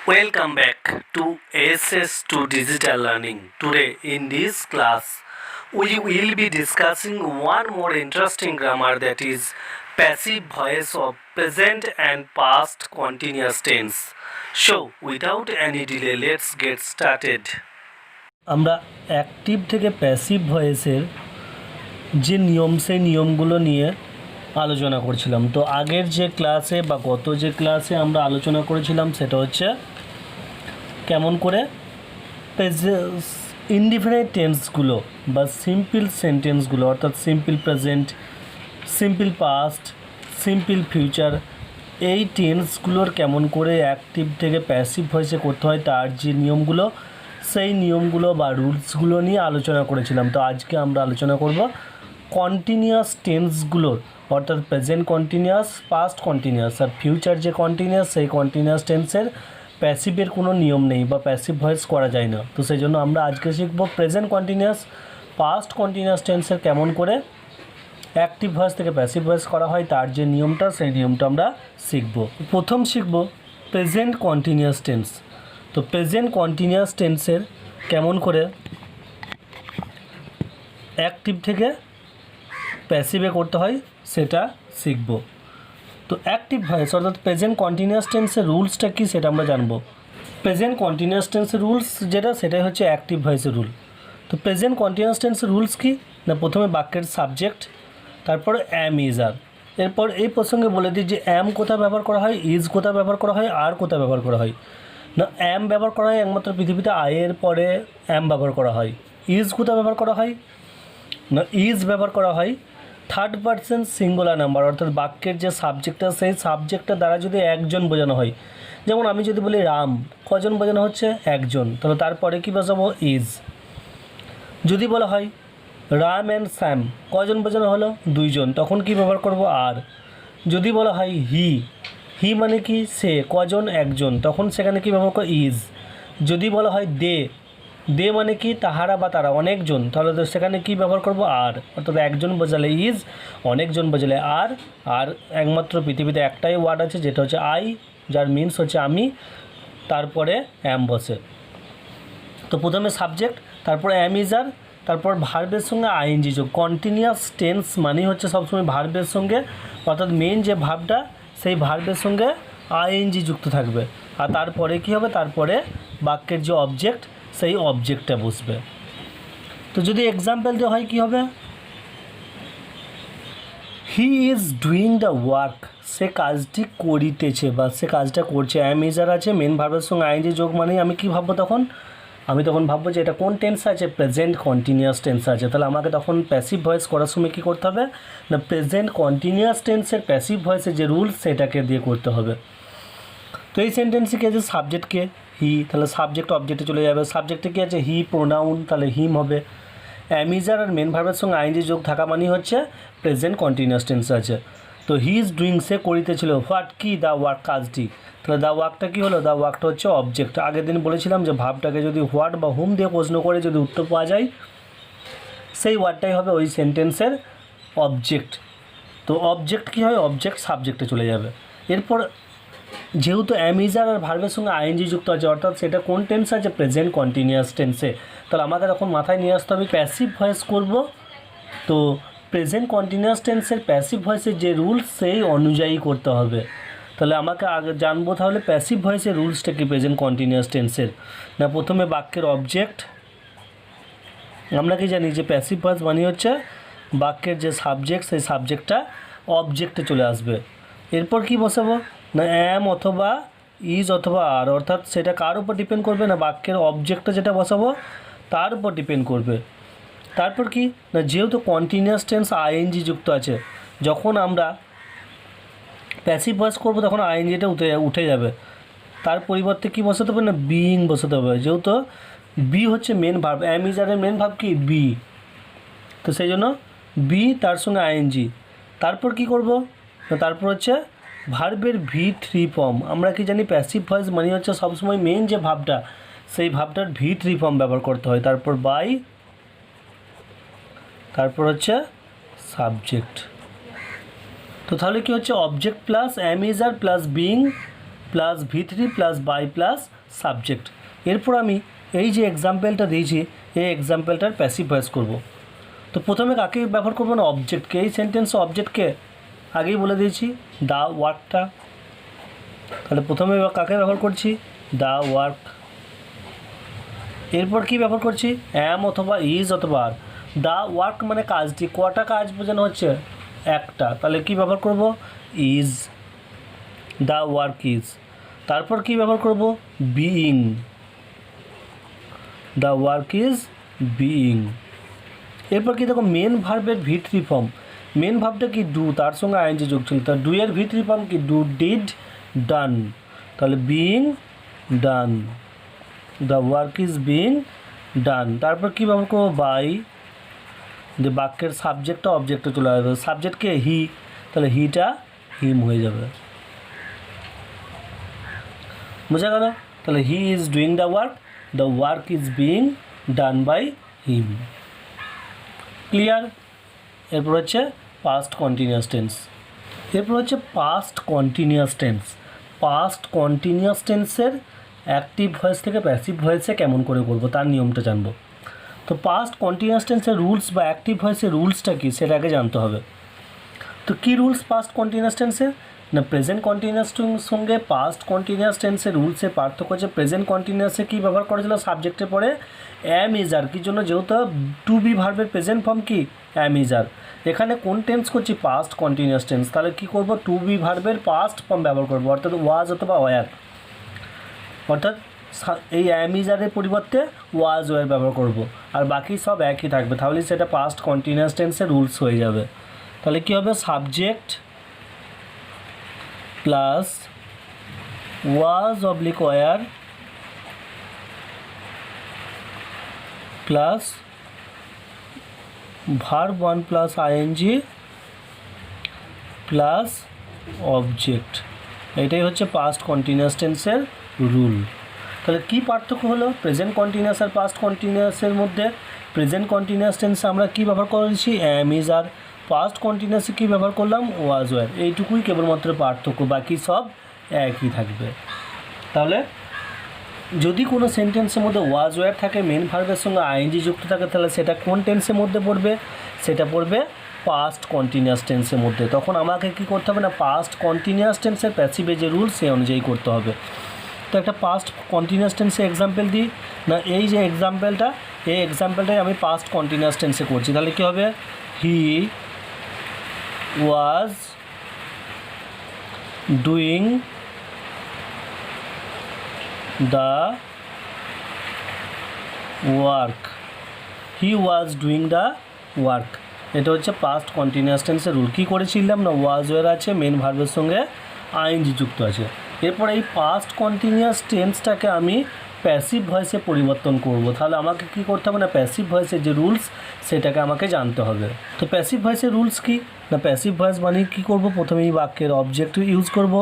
Welcome back to SS2 Digital Learning. Today in this class, we will be discussing one more interesting grammar, that is passive voice of present and past continuous tense. So, without any delay, let's get started. আমরা active থেকে passive ভয়েসের যে নিয়ম সেই নিয়মগুলো নিয়ে আলোচনা করছিলাম। তো আগের যে ক্লাসে বা গত যে ক্লাসে আমরা আলোচনা করেছিলাম সেটা হচ্ছে কেমন করে ইনডিফিনিট টেন্সগুলো বা সিম্পল সেন্টেন্সগুলো, অর্থাৎ simple present, simple past, simple future, এই টেন্সগুলোর কেমন করে অ্যাক্টিভ থেকে প্যাসিভ ভয়েসে করতে হয় তার যে নিয়মগুলো, সেই নিয়মগুলো বা রুলসগুলো নিয়ে আলোচনা করেছিলাম। তো আজকে আমরা আলোচনা করব কন্টিনিউয়াস টেন্সগুলোর, অর্থাৎ প্রেজেন্ট কন্টিনিউয়াস, পাস্ট কন্টিনিউয়াস আর ফিউচার যে কন্টিনিউয়াস, সেই কন্টিনিউয়াস টেন্সের প্যাসিভের কোনো নিয়ম নেই বা প্যাসিভ ভয়েস করা যায় না। তো সেই জন্য আমরা আজকে শিখব প্রেজেন্ট কন্টিনিউয়াস, পাস্ট কন্টিনিউয়াস টেন্সের কেমন করে অ্যাক্টিভ ভয়েস থেকে প্যাসিভ ভয়েস করা হয় তার যে নিয়মটা, সেই নিয়মটা আমরা শিখব। প্রথম শিখব প্রেজেন্ট কন্টিনিউয়াস টেন্স। তো প্রেজেন্ট কন্টিনিউয়াস টেন্সের কেমন করে অ্যাক্টিভ থেকে প্যাসিভে করতে হয় সেটা শিখব। তো অ্যাক্টিভ ভয়েস অর্থাৎ প্রেজেন্ট কন্টিনিউয়াস টেন্সের রুলসটা কী সেটা আমরা জানবো। প্রেজেন্ট কন্টিনিউয়াস টেন্সের রুলস যেটা, সেটাই হচ্ছে অ্যাক্টিভ ভয়েসের রুল। তো প্রেজেন্ট কন্টিনিউয়াস টেন্সের রুলস কী না, প্রথমে বাক্যের সাবজেক্ট, তারপর অ্যাম, ইজ, আর। এরপর এই প্রসঙ্গে বলে দিই যে অ্যাম কোথায় ব্যবহার করা হয়, ইজ কোথায় ব্যবহার করা হয়, আর কোথায় ব্যবহার করা হয়। না, অ্যাম ব্যবহার করা হয় একমাত্র পৃথিবীতে আয়ের পরে অ্যাম ব্যবহার করা হয়। ইজ কোথায় ব্যবহার করা হয় না, ইজ ব্যবহার করা হয় থার্ড পারসন সিঙ্গুলার নাম্বার, অর্থাৎ বাক্যের যে সাবজেক্টটা, সেই সাবজেক্টটা দ্বারা যদি একজন বোঝানো হয়। যেমন আমি যদি বলি রাম, কজন বোঝানো হচ্ছে? একজন, তাহলে তারপরে কী বসাবো? ইজ। যদি বলা হয় রাম অ্যান্ড স্যাম, কজন বোঝানো হলো? দুইজন, তখন কি ব্যবহার করব? আর। যদি বলা হয় হি, হি মানে কি? সে, কজন? একজন, তখন সেখানে কি ব্যবহার করব? ইজ। যদি বলা হয় দে, দে মানে কি? তাহারা বা তারা, অনেকজন, তাহলে তো সেখানে কি ব্যবহার করব? আর। অর্থাৎ একজন বোঝালে ইজ, অনেকজন বোঝালে আর। আর একমাত্র পৃথিবীতে একটাই ওয়ার্ড আছে যেটা হচ্ছে আই, যার মিনস হচ্ছে আমি, তারপরে অ্যাম বসে। তো প্রথমে সাবজেক্ট, তারপরে অ্যাম, ইজ, আর, তারপর ভার্বের সঙ্গে আইএনজি যোগ। কন্টিনিউয়াস টেন্স মানেই হচ্ছে সবসময় ভার্বের সঙ্গে, অর্থাৎ মেন যে ভার্বটা সেই ভার্বের সঙ্গে আইএনজি যুক্ত থাকবে। আর তারপরে কী হবে? তারপরে বাক্যের যে অবজেক্ট, সেই অবজেক্টটা বসবে। তো যদি এক্সাম্পল দেওয়া হয় কী হবে? He is doing the work, সে কাজটি করিতেছে বা সে কাজটা করছে। অ্যাম, ইজ, আর আছে, মেন ভার্বের সঙ্গে আইএনজি যোগ মানেই আমি কী ভাববো তখন? আমি তখন ভাববো যে এটা কোন টেন্স আছে? প্রেজেন্ট কন্টিনিউয়াস টেন্স আছে। তাহলে আমাকে তখন প্যাসিভ ভয়েস করার সময় কী করতে হবে না, প্রেজেন্ট কন্টিনিউয়াস টেন্সের প্যাসিভ ভয়েসের যে রুলস সেটাকে দিয়ে করতে হবে। তো এই সেন্টেন্সে কী আছে? সাবজেক্টকে হি, তাহলে সাবজেক্ট অবজেক্টে চলে যাবে। সাবজেক্টে কী আছে? হি প্রোনাউন, তাহলে হিম হবে। অ্যামিজার আর মেন ভার্বের সঙ্গে আইএনজি যোগ থাকা মানেই হচ্ছে প্রেজেন্ট কন্টিনিউয়াস টেন্স আছে। তো হি ইজ ডুইং, সে করিতেছিল, হোয়াট কি? দ্য ওয়ার্ক, কাজটি। তাহলে দ্য ওয়ার্কটা কী হলো? দ্য ওয়ার্কটা হচ্ছে অবজেক্ট। আগের দিন বলেছিলাম যে ভাবটাকে যদি হোয়াট বা হুম দিয়ে প্রশ্ন করে যদি উত্তর পাওয়া যায়, সেই ওয়ার্ডটাই হবে ওই সেন্টেন্সের অবজেক্ট। তো অবজেক্ট কী হয়? অবজেক্ট সাবজেক্টে চলে যাবে। এরপর যেহেতু অ্যামিজার আর ভার্বের সঙ্গে আইএনজি যুক্ত আছে, অর্থাৎ সেটা কোন টেন্স আছে? প্রেজেন্ট কন্টিনিউয়াস টেন্সে। তাহলে আমাকে তখন মাথায় নিয়ে আসতে হবে প্যাসিভ ভয়েস করব। তো প্রেজেন্ট কন্টিনিউয়াস টেন্সের প্যাসিভ ভয়েসের যে রুলস সেই অনুযায়ী করতে হবে। তাহলে আমাকে আগে জানবো তাহলে প্যাসিভ ভয়েসের রুলসটা কি প্রেজেন্ট কন্টিনিউয়াস টেন্সের। না, প্রথমে বাক্যের অবজেক্ট, আমরা কি জানি যে প্যাসিভ ভয়েস মানে হচ্ছে বাক্যের যে সাবজেক্ট, সেই সাবজেক্টটা অবজেক্টে চলে আসবে। এরপর কি বসাবো না, অ্যাম অথবা ইজ অথবা আর, অর্থাৎ সেটা কার উপর ডিপেন্ড করবে না, বাক্যের অবজেক্টটা যেটা বসাবো তার উপর ডিপেন্ড করবে। তারপর কি না, যেহেতু কন্টিনিউয়াস টেন্স আইএনজি যুক্ত আছে, যখন আমরা প্যাসিভ ভয়েস করবো তখন আইএনজিটা উঠে যাবে। তার পরিবর্তে কি বসাতে হবে না, বিইং বসাতে হবে। যেহেতু বি হচ্ছে মেন ভার্ব, অ্যামিজারের মেন ভার্ব কি? বি। তো সেই জন্য বি তার সঙ্গে আইএনজি। তারপর কি করব না, তারপর হচ্ছে ভার্বের V3 ফর্ম। আমরা কি জানি প্যাসিভ ভয়েস মানে হচ্ছে সবসময় মেন যে ভাবটা, সেই ভাবটার V3 ফর্ম ব্যবহার করতে হয়। তারপর বাই, তারপর হচ্ছে সাবজেক্ট। তো তাহলে কি হচ্ছে? Object plus am is are plus being plus V3 plus by plus subject. এরপর আমি এই যে এক্সাম্পলটা দিয়েছি এই এক্সাম্পলটার প্যাসিভ ভয়েস করব। তো প্রথমে কাকে ব্যবহার করবো না, অবজেক্টকে। এই সেন্টেন্সে অবজেক্টকে আগেই বলে দিয়েছি, দ্য ওয়ার্কটা। তাহলে প্রথমে কাকে ব্যবহার করছি, দ্য ওয়ার্ক। এরপর কি ব্যবহার করছি, অ্যাম অথবা ইজ অথবা আর। দ্য ওয়ার্ক মানে কাজটি, কটা কাজ বোঝানো হচ্ছে, একটা। তাহলে কি ব্যবহার করব, ইজ, দ্য ওয়ার্ক ইজ। তারপর কি ব্যবহার করব, being, the work is being. এরপর কি দেখো, মেন ভার্বের V3 ফর্ম। মেন ভার্বটা কি, ডু, তার সঙ্গে আইএনজি যোগ ছিল। তার ডু এর V3 ফর্ম কি, ডু, ডিড, ডান। তাহলে being done, the work is being done. তারপর কী ব্যবহার করবো, বাই, যে বাক্যের সাবজেক্টটা অবজেক্টে চলে আসবে। সাবজেক্টকে হি, তাহলে হিটা হিম হয়ে যাবে। বোঝা গেল? তাহলে he is doing the work is being done by him. Clear? এরপর হচ্ছে পাস্ট কন্টিনিউয়াস টেন্স। এরপর হচ্ছে past continuous tense. Past continuous টেন্সের অ্যাক্টিভ ভয়েস থেকে প্যাসিভ ভয়েসে কেমন করে করব তার নিয়মটা জানবো। তো পাস্ট কন্টিনিউয়াস টেন্সের রুলস বা অ্যাক্টিভ ভয়েসের রুলসটা কী সেটা আগে জানতে হবে। তো কী রুলস পাস্ট কন্টিনিউয়াস টেন্সের, না প্রেজেন্ট কন্টিনিউয়াস সঙ্গে পাস্ট কন্টিনিউয়াস টেন্সের রুলসের পার্থক্য হচ্ছে, প্রেজেন্ট কন্টিনিউয়াসে কী ব্যবহার করেছিল, সাবজেক্টে পড়ে অ্যাম ইজ আর। কি জন্য, যেহেতু টু বি ভার্বের প্রেজেন্ট ফর্ম কি, অ্যাম ইজ আর। এখানে কোন টেন্স করছি, পাস্ট কন্টিনিউয়াস টেন্স। তাহলে কী করব, টু বি ভার্বের পাস্ট ফর্ম ব্যবহার করবো, অর্থাৎ ওয়াজ অথবা ওয়ার। অর্থাৎ এই অ্যাম ইজ আরের পরিবর্তে ওয়াজ ওয়ার ব্যবহার করব, আর বাকি সব একই থাকবে। তাহলে সেটা পাস্ট কন্টিনিউয়াস টেন্সের রুলস হয়ে যাবে। তাহলে কী হবে, subject plus was oblique were plus verb 1 plus ING plus object. এটাই হচ্ছে পাস্ট কন্টিনিউয়াস টেন্সের রুল। তাহলে কী পার্থক্য হলো প্রেজেন্ট কন্টিনিউয়াস আর পাস্ট কন্টিনিউয়াসের মধ্যে? প্রেজেন্ট কন্টিনিউয়াস টেন্সে আমরা কী ব্যবহার করেছি, অ্যাম ইজ আর। পাস্ট কন্টিনিউয়াসে কী ব্যবহার করলাম, ওয়াজ ওয়ার। এইটুকুই কেবলমাত্র পার্থক্য, বাকি সব একই থাকবে। তাহলে যদি কোনো সেন্টেন্সের মধ্যে ওয়াজ ওয়ার থাকে, মেন ভার্বের সঙ্গে আইএনজি যুক্ত থাকে, তাহলে সেটা কোন টেন্সের মধ্যে পড়বে, সেটা পড়বে পাস্ট কন্টিনিউয়াস টেন্সের মধ্যে। তখন আমাকে কী করতে হবে না, পাস্ট কন্টিনিউয়াস টেন্সের প্যাসিভে যে রুল সেই অনুযায়ী করতে হবে। তো একটা পাস্ট কন্টিনিউয়াস টেন্সে এক্সাম্পল দিই না, এই যে এক্সাম্পলটা, এই এক্সাম্পলটাই আমি পাস্ট কন্টিনিউয়াস টেন্সে করছি। তাহলে কী হবে, he was doing the work, he was doing the work. এটা হচ্ছে পাস্ট কন্টিনিউয়াস টেন্সের রুল। কী করেছিলাম না, ওয়াজ ওয়ার আছে, মেন ভার্বের সঙ্গে আইএনজি যুক্ত আছে। এরপর এই পাস্ট কন্টিনিউয়াস টেন্সটাকে আমি প্যাসিভ ভয়েসে পরিবর্তন করব। তাহলে আমাকে কী করতে হবে না, প্যাসিভ ভয়েসের যে রুলস সেটাকে আমাকে জানতে হবে। তো প্যাসিভ ভয়েসের রুলস কী না, প্যাসিভ ভয়েস মানে কী করব, প্রথমেই বাক্যের অবজেক্ট ইউজ করব,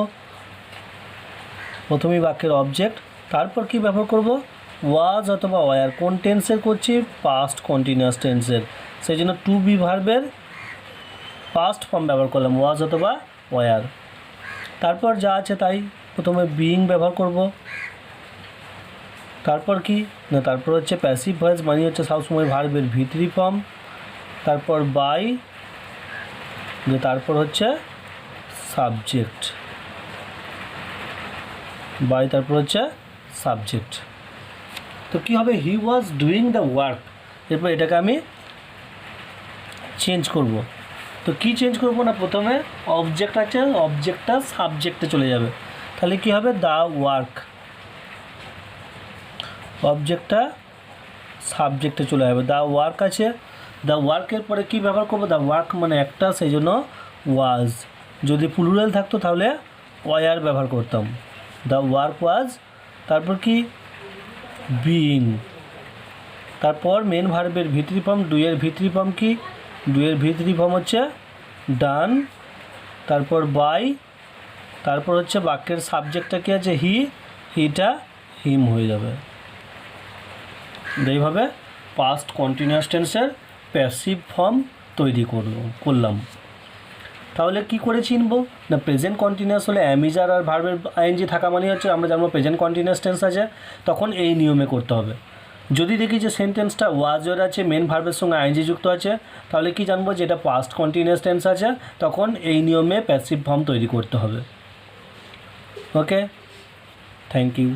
প্রথমেই বাক্যের অবজেক্ট। তারপর কি ব্যবহার করব, ওয়াজ অথবা ওয়ার। কোন টেন্সের করছি, পাস্ট কন্টিনিউয়াস টেন্সের। সেই জন্য টু বি ভার্বের পাস্ট ফর্ম ব্যবহার করলাম, ওয়াজ অথবা ওয়ার। তারপর যা আছে তাই, প্রথমে বিইং ব্যবহার করব। তারপর কি না, তারপর হচ্ছে প্যাসিভ ভয়েস মানে হচ্ছে সবসময় ভার্বের V3 ফর্ম। তারপর বাই, যে তারপর হচ্ছে সাবজেক্ট, বাই তারপর হচ্ছে সাবজেক্ট। তো কী হবে, he was doing the work. এরপর এটাকে আমি চেঞ্জ করব। তো কী চেঞ্জ করব না, প্রথমে অবজেক্ট আছে, অবজেক্টটা সাবজেক্টে চলে যাবে। তাহলে কী হবে, দ্য ওয়ার্ক, অবজেক্টটা সাবজেক্টে চলে যাবে। দ্য ওয়ার্ক আছে, দ্য ওয়ার্কের পরে কী ব্যবহার করবো, দ্য ওয়ার্ক মানে একটা, সেই জন্য ওয়াজ। যদি প্লুরাল থাকতো তাহলে ওয়ার ব্যবহার করতাম, দ্য ওয়ার্ক ওয়াজ। তারপর কি, বিইং। তারপর মেন ভার্বের V3 ফর্ম, ডুয়ের V3 ফর্ম কি, ডুয়ের V3 ফর্ম হচ্ছে ডান। তারপর বাই, তারপর হচ্ছে বাক্যের সাবজেক্টটা কি আছে, হি, হিটা হিম হয়ে যাবে। এইভাবে পাস্ট কন্টিনিউয়াস টেন্সের প্যাসিভ ফর্ম তৈরি করলাম। তাহলে কি করে চিনবো না প্রেজেন্ট কন্টিনিউয়াস হলে অ্যামিজার আর ভার্বের আইএনজি থাকা মানে হচ্ছে আমরা জানবো প্রেজেন্ট কন্টিনিউয়াস টেন্স আছে, তখন এই নিয়মে করতে হবে। যদি দেখি যে সেন্টেন্সটা ওয়াজের আছে মেন ভার্বের সঙ্গে আইএনজি যুক্ত আছে, তাহলে কি জানবো যে এটা পাস্ট কন্টিনিউয়াস টেন্স আছে, তখন এই নিয়মে প্যাসিভ ফর্ম তৈরি করতে হবে। ওকে, থ্যাংক ইউ।